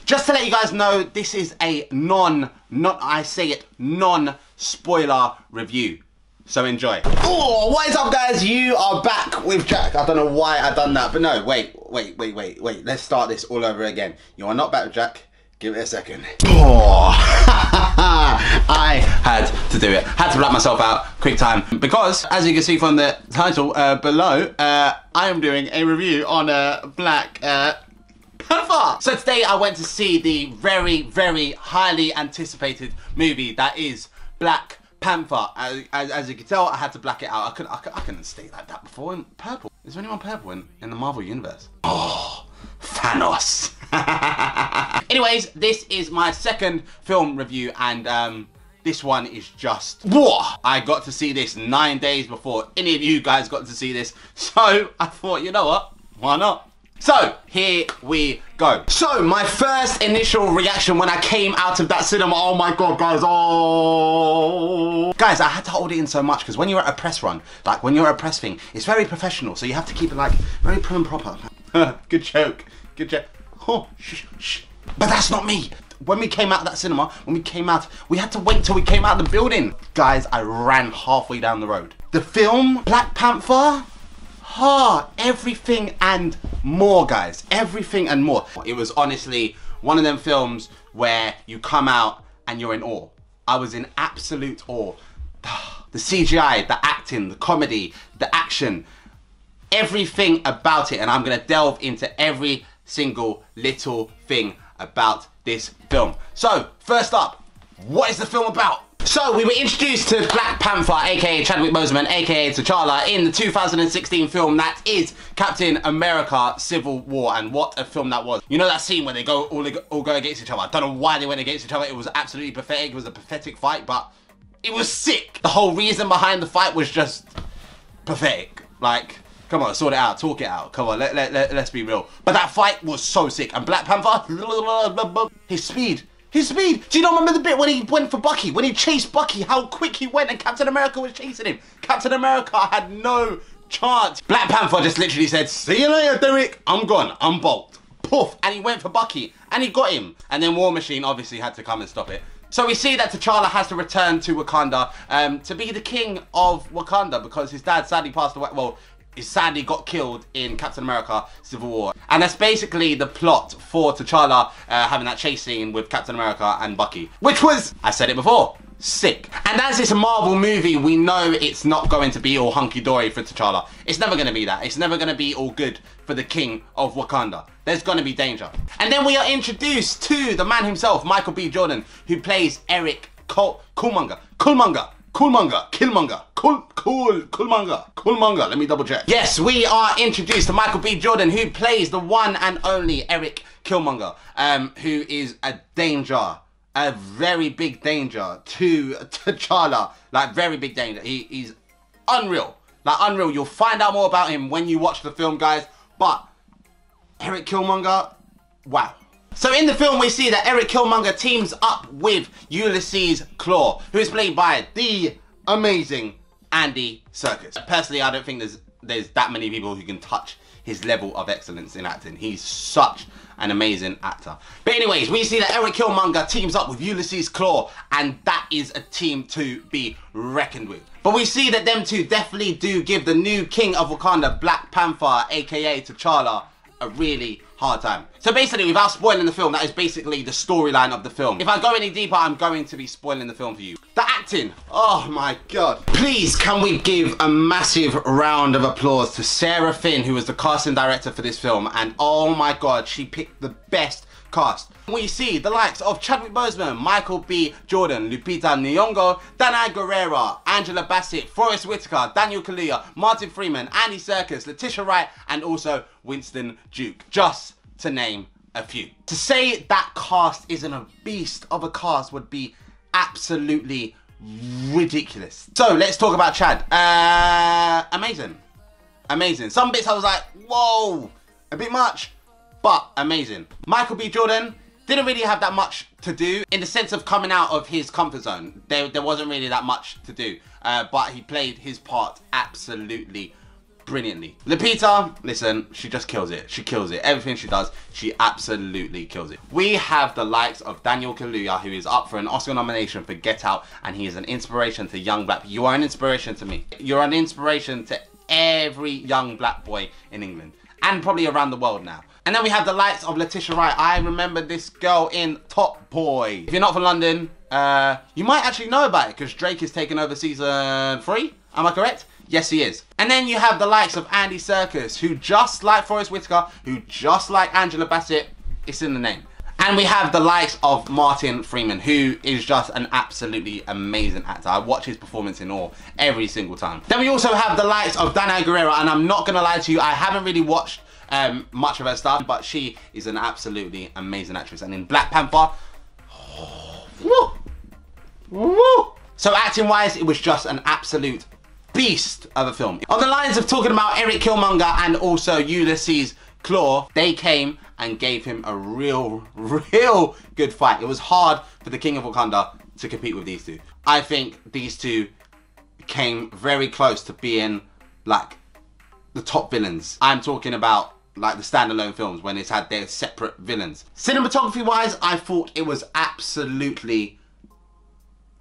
Just to let you guys know, this is a non-spoiler review. So enjoy. Oh, what is up guys? You are back with Jack. I don't know why I done that, but no, wait. Let's start this all over again. You are not back with Jack. Give it a second. Oh, I had to do it. Had to black myself out, quick time. Because, as you can see from the title below, I am doing a review on Black Panther. So today I went to see the very, very highly anticipated movie that is Black Panther. As you can tell, I had to black it out. I couldn't stay like that before. In purple. Is there anyone purple in the Marvel universe? Oh, Thanos. Anyways, this is my second film review, and this one is just whoa. I got to see this 9 days before any of you guys got to see this, so I thought, you know what, why not? So here we go. So my first initial reaction when I came out of that cinema, oh my god guys, oh guys, I had to hold it in so much because when you're at a press run, like when you're at a press thing, it's very professional, so you have to keep it like very prim and proper. Good joke, good joke. Oh, shh. But that's not me. When we came out of that cinema, we had to wait till we came out of the building. Guys, I ran halfway down the road. The film, Black Panther, everything and more, guys. Everything and more. It was honestly one of them films where you come out and you're in awe. I was in absolute awe. The CGI, the acting, the comedy, the action, everything about it. And I'm gonna delve into every single little thing about this film. So, first up, what is the film about? So, we were introduced to Black Panther, aka Chadwick Boseman, aka T'Challa, in the 2016 film that is Captain America Civil War, and what a film that was. You know that scene where they all go against each other? I don't know why they went against each other. It was absolutely pathetic. It was a pathetic fight, but it was sick. The whole reason behind the fight was just pathetic. Like, come on, sort it out, talk it out. Come on, let's be real. But that fight was so sick. And Black Panther, his speed. Do you not remember the bit when he went for Bucky? When he chased Bucky, how quick he went and Captain America was chasing him. Captain America had no chance. Black Panther just literally said, see you later, Derek. I'm gone, I'm bolt. Poof, and he went for Bucky and he got him. And then War Machine obviously had to come and stop it. So we see that T'Challa has to return to Wakanda to be the king of Wakanda because his dad sadly passed away. Well, he sadly got killed in Captain America Civil War. And that's basically the plot for T'Challa having that chase scene with Captain America and Bucky. Which was, I said it before, sick. And as it's a Marvel movie, we know it's not going to be all hunky-dory for T'Challa. It's never going to be that. It's never going to be all good for the king of Wakanda. There's going to be danger. And then we are introduced to the man himself, Michael B. Jordan, who plays Eric Killmonger. Let me double check. Yes, we are introduced to Michael B. Jordan, who plays the one and only Eric Killmonger, who is a danger, a very big danger to T'Challa. Like, very big danger. He's unreal. Like, unreal. You'll find out more about him when you watch the film, guys. But Eric Killmonger, wow. So in the film, we see that Eric Killmonger teams up with Ulysses Claw, who is played by the amazing Andy Serkis. Personally, I don't think there's that many people who can touch his level of excellence in acting. He's such an amazing actor. But anyways, we see that Eric Killmonger teams up with Ulysses Claw, and that is a team to be reckoned with. But we see that them two definitely do give the new king of Wakanda, Black Panther, aka T'Challa, a really hard time. So basically, without spoiling the film, that is basically the storyline of the film. If I go any deeper, I'm going to be spoiling the film for you. The acting, oh my god. Please, can we give a massive round of applause to Sarah Finn, who was the casting director for this film, and oh my god, she picked the best cast. We see the likes of Chadwick Boseman, Michael B. Jordan, Lupita Nyong'o, Danai Gurira, Angela Bassett, Forest Whitaker, Daniel Kaluuya, Martin Freeman, Andy Serkis, Letitia Wright, and also Winston Duke, just to name a few. To say that cast isn't a beast of a cast would be absolutely ridiculous. So let's talk about Chad. Amazing. Some bits I was like, whoa, a bit much, but amazing. Michael B. Jordan didn't really have that much to do in the sense of coming out of his comfort zone. There wasn't really that much to do, but he played his part absolutely brilliantly. Lupita, listen, she just kills it. She kills it. Everything she does, she absolutely kills it. We have the likes of Daniel Kaluuya, who is up for an Oscar nomination for Get Out, and he is an inspiration to young black people. You are an inspiration to me. You're an inspiration to every young black boy in England, and probably around the world now. And then we have the likes of Letitia Wright. I remember this girl in Top Boy. If you're not from London, you might actually know about it, because Drake is taking over season 3. Am I correct? Yes, he is. And then you have the likes of Andy Serkis, who just like Forest Whitaker, who just like Angela Bassett, it's in the name. And we have the likes of Martin Freeman, who is just an absolutely amazing actor. I watch his performance in awe every single time. Then we also have the likes of Danai Gurira, and I'm not gonna lie to you, I haven't really watched much of her stuff, but she is an absolutely amazing actress. And in Black Panther, oh, woo, woo. So acting wise, it was just an absolute beast of a film. On the lines of talking about Eric Killmonger and also Ulysses Claw, they came and gave him a real good fight. It was hard for the King of Wakanda to compete with these two. I think these two came very close to being like the top villains. I'm talking about like the standalone films when it's had their separate villains. Cinematography wise, I thought it was absolutely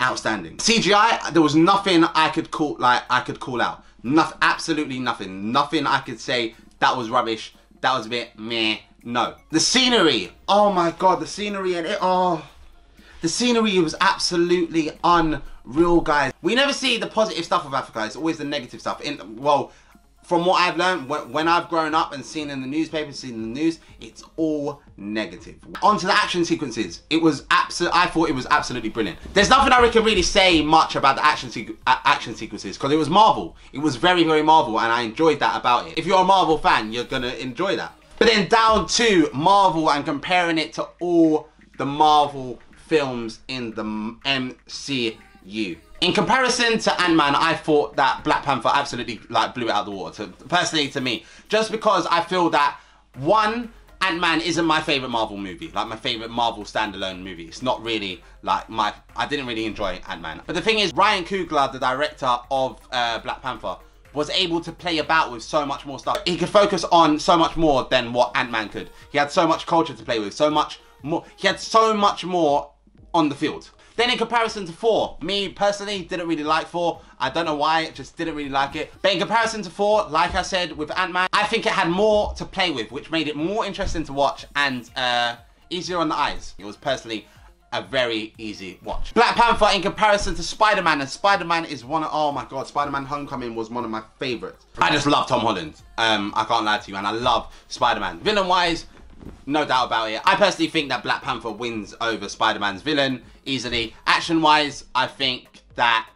outstanding. CGI, there was nothing I could call out. Nothing, absolutely nothing. Nothing I could say that was rubbish, that was a bit meh. No. The scenery, oh my god, the scenery and it, oh. The scenery was absolutely unreal, guys. We never see the positive stuff of Africa, it's always the negative stuff. Well, from what I've learned, when I've grown up and seen in the newspapers, seen in the news, it's all negative. Onto the action sequences. I thought it was absolutely brilliant. There's nothing I can really say much about the action sequences, because it was Marvel. It was very, very Marvel, and I enjoyed that about it. If you're a Marvel fan, you're gonna enjoy that. But then down to Marvel and comparing it to all the Marvel films in the MCU. In comparison to Ant-Man, I thought that Black Panther absolutely like blew it out of the water, personally to me. Just because I feel that, one, Ant-Man isn't my favourite Marvel movie, like my favourite Marvel standalone movie. It's not really like I didn't really enjoy Ant-Man. But the thing is, Ryan Coogler, the director of Black Panther, was able to play about with so much more stuff. He could focus on so much more than what Ant-Man could. He had so much culture to play with, so much more. He had so much more on the field. Then in comparison to Thor, me personally didn't really like Thor. I don't know why, just didn't really like it. But in comparison to Thor, like I said with Ant-Man, I think it had more to play with, which made it more interesting to watch and easier on the eyes. It was personally a very easy watch. Black Panther in comparison to Spider-Man, and Spider-Man is one of, oh my god, Spider-Man Homecoming was one of my favorites. I just love Tom Holland. I can't lie to you, and I love Spider-Man. Villain-wise, no doubt about it. I personally think that Black Panther wins over Spider-Man's villain easily. Action-wise, I think that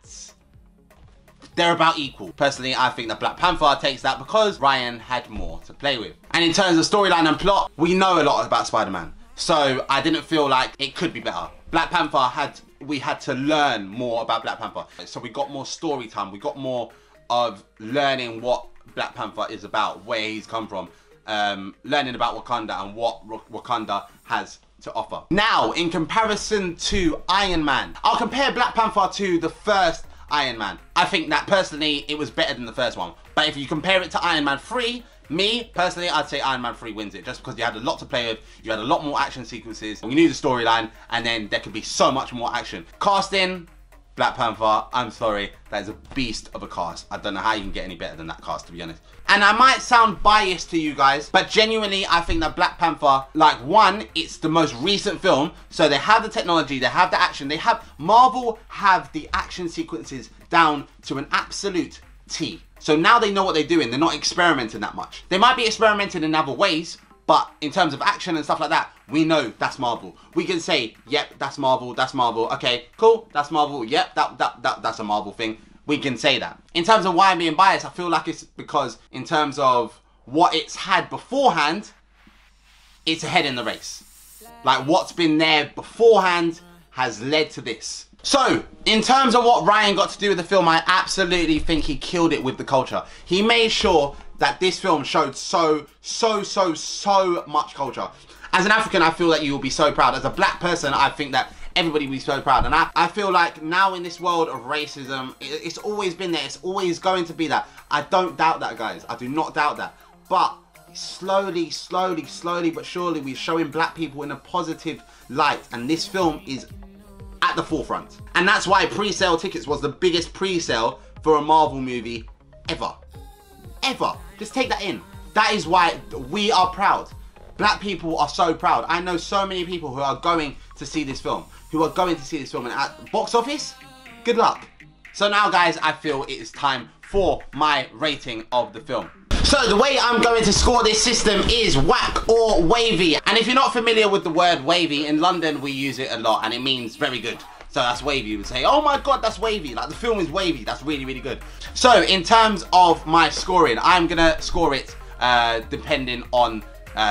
they're about equal. Personally, I think that Black Panther takes that because Ryan had more to play with. And in terms of storyline and plot, we know a lot about Spider-Man. So I didn't feel like it could be better. Black Panther we had to learn more about Black Panther. So we got more story time. We got more of learning what Black Panther is about, where he's come from. Learning about Wakanda and what Wakanda has to offer. Now, in comparison to Iron Man, I'll compare Black Panther to the first Iron Man. I think that personally, it was better than the first one. But if you compare it to Iron Man 3, me, personally, I'd say Iron Man 3 wins it, just because you had a lot to play with, you had a lot more action sequences, you knew the storyline, and then there could be so much more action. Casting, Black Panther, I'm sorry, that is a beast of a cast. I don't know how you can get any better than that cast, to be honest. And I might sound biased to you guys, but genuinely, I think that Black Panther, like, one, it's the most recent film, so they have the technology, they have the action, Marvel have the action sequences down to an absolute T. So now they know what they're doing, they're not experimenting that much. They might be experimenting in other ways, but in terms of action and stuff like that, we know that's Marvel. We can say, yep, that's Marvel, okay, cool, that's Marvel, yep, that's a Marvel thing. We can say that. In terms of why I'm being biased, I feel like it's because in terms of what it's had beforehand, it's ahead in the race. Like what's been there beforehand has led to this. So, in terms of what Ryan got to do with the film, I absolutely think he killed it with the culture. He made sure that this film showed so much culture. As an African, I feel that you will be so proud. As a black person, I think that everybody would be so proud. And I feel like now in this world of racism, it's always been there. It's always going to be that. I don't doubt that, guys. I do not doubt that. But slowly but surely, we're showing black people in a positive light. And this film is at the forefront. And that's why pre-sale tickets was the biggest pre-sale for a Marvel movie ever. Ever. Just take that in. That is why we are proud. Black people are so proud. I know so many people who are going to see this film. And at box office, good luck. So now, guys, I feel it is time for my rating of the film. So the way I'm going to score this system is whack or wavy. And if you're not familiar with the word wavy, in London we use it a lot and it means very good. So that's wavy. You would say, oh my god, that's wavy. Like, the film is wavy. That's really, really good. So in terms of my scoring, I'm going to score it depending on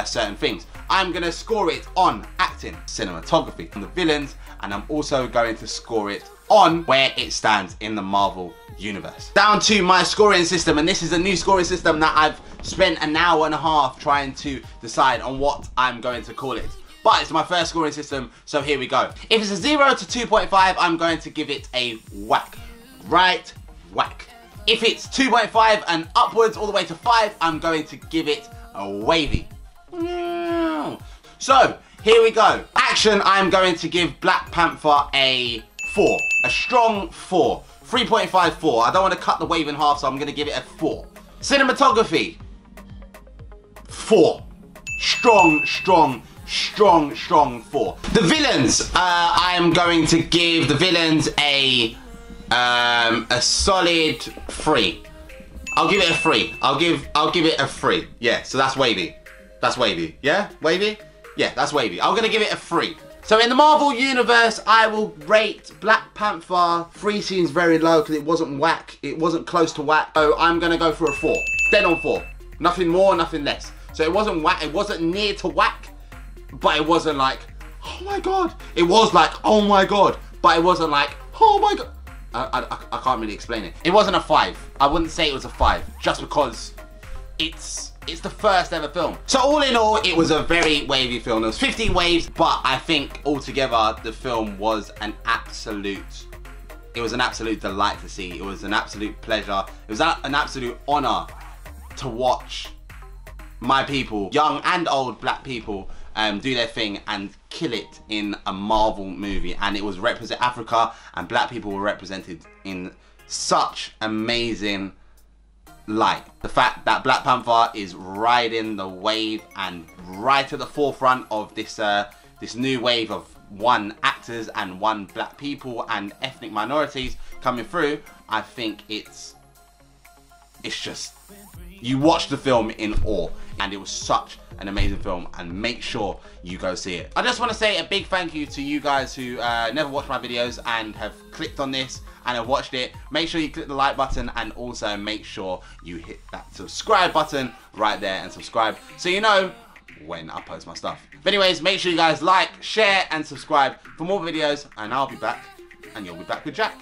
certain things. I'm going to score it on acting, cinematography, on the villains, and I'm also going to score it on where it stands in the Marvel universe. Down to my scoring system, and this is a new scoring system that I've spent an hour and a half trying to decide on what I'm going to call it. But it's my first scoring system, so here we go. If it's a 0 to 2.5, I'm going to give it a whack. Right, whack. If it's 2.5 and upwards all the way to 5, I'm going to give it a wavy. So, here we go. Action, I'm going to give Black Panther a 4. A strong 4. 3.54. I don't want to cut the wave in half, so I'm going to give it a 4. Cinematography, 4. Strong 4. The villains, I am going to give the villains a solid 3. I'll give it a 3. I'll give it a 3. Yeah, so that's wavy. That's wavy. Yeah? Wavy? Yeah, that's wavy. I'm gonna give it a 3. So in the Marvel universe, I will rate Black Panther. 3 seems very low because it wasn't whack. It wasn't close to whack. So I'm gonna go for a 4. Dead on 4. Nothing more, nothing less. So it wasn't whack. It wasn't near to whack, but it wasn't like, oh my god. It was like, oh my god, but it wasn't like, oh my god. I can't really explain it. It wasn't a 5. I wouldn't say it was a 5, just because it's the first ever film. So all in all, it was a very wavy film. There was 15 waves, but I think altogether the film was an absolute delight to see. It was an absolute pleasure. It was an absolute honor to watch my people, young and old black people, do their thing and kill it in a Marvel movie. And it was represent Africa, and black people were represented in such amazing light. The fact that Black Panther is riding the wave and right at the forefront of this this new wave of 1 actors and 1 black people and ethnic minorities coming through, I think it's just, you watch the film in awe, and it was such an amazing film, and make sure you go see it. I just want to say a big thank you to you guys who never watch my videos and have clicked on this and have watched it. Make sure you click the like button, and also make sure you hit that subscribe button right there and subscribe so you know when I post my stuff. But anyways, make sure you guys like, share and subscribe for more videos, and I'll be back and you'll be back with Jack.